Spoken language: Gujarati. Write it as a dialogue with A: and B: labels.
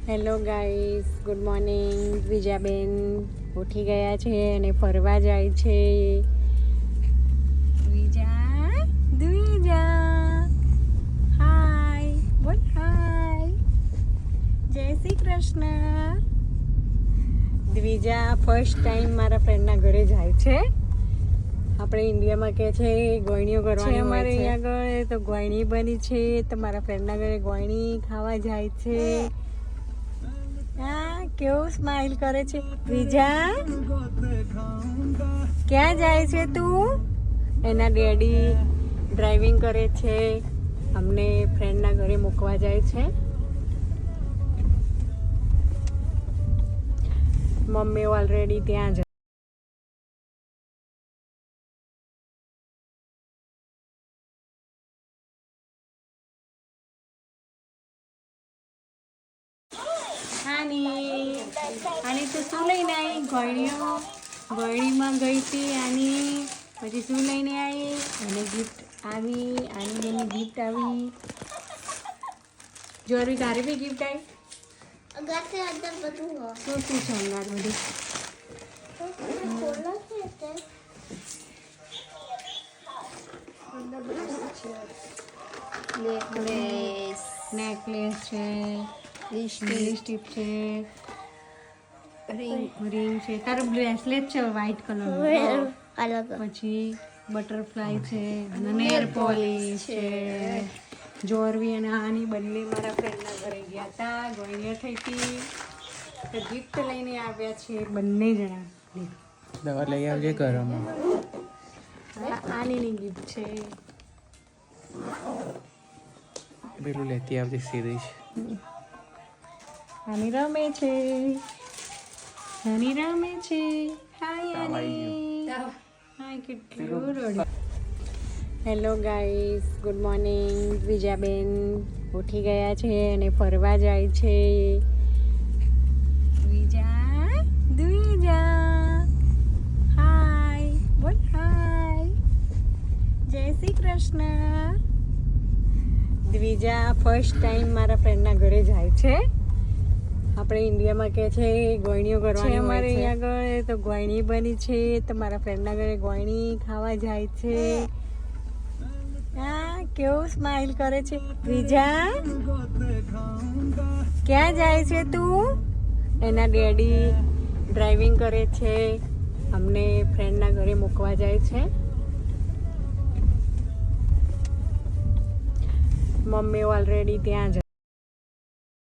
A: Hello guys, good morning. દ્વિજાબેન ઉઠી ગયા છે અને ફરવા જાય છે. દ્વિજા હાય બોલ, હાય, જય શ્રી કૃષ્ણ. દ્વિજા ફર્સ્ટ ટાઈમ મારા ફ્રેન્ડના ઘરે જાય છે. આપણે ઇન્ડિયામાં કે છે ગોયણીઓ કરવાની અમારે અહીંયા આગળ તો ગોયણી બની છે, તો મારા ફ્રેન્ડના ઘરે ગોયણી ખાવા જાય છે. હા, કેવું સ્માઈલ કરે છે. દ્વિજા ક્યાં જાય છે તું? એના ડેડી ડ્રાઇવિંગ કરે છે, અમને ફ્રેન્ડના ઘરે મૂકવા જાય છે. મમ્મી ઓલરેડી ત્યાં જ. આની તો શું લઈને આવી? ગોયણીમાં ગઈ હતી આની, પછી શું લઈને આવી? અને ગિફ્ટ આવી, આની બેની ગિફ્ટ આવી. જોરવી તારી બી ગિફ્ટ આવી? શું શું છે અંગાર બધું? નેકલેસ છે, લિપસ્ટિક છે, રિંગ છે. તારું બ્રેસલેટ છે વ્હાઈટ કલરનું. પછી બટરફ્લાય છે, નેર પોલિશ છે. જોરવી અને આની બંને મારા ફ્રેન્ડના ઘરે ગયા હતા, ગોયણીઓ થઈ હતી, તો ગિફ્ટ લઈને આવ્યા છે બંને જણા.
B: દવા લઈ આવજે ઘરમાં.
A: આની ગિફ્ટ છે.
B: પેલું લેતી આવજે સિરીઝ.
A: આની રમે છે, આની રમે છે. હાય આની, હાય, કેટલું રડ્યું. Hello guys, good morning. દ્વિજાબેન ઉઠી ગયા છે અને ફરવા જાય છે. દ્વિજા હાય બોલ, હાય, જય શ્રી કૃષ્ણ. દ્વિજા ફર્સ્ટ ટાઈમ મારા ફ્રેન્ડના ઘરે જાય છે. આપણે ઇન્ડિયામાં કે છે ગોયણીઓ કરવાની અમારે અહીંયા આગળ તો ગોયણી બની છે, તો મારા ફ્રેન્ડના ઘરે ગોયણી ખાવા જાય છે. હા, કેવું સ્માઈલ કરે છે. દ્વિજા ક્યાં જાય છે તું? એના ડેડી ડ્રાઇવિંગ કરે છે, અમને ફ્રેન્ડના ઘરે મૂકવા જાય છે. મમ્મી ઓલરેડી ત્યાં જ.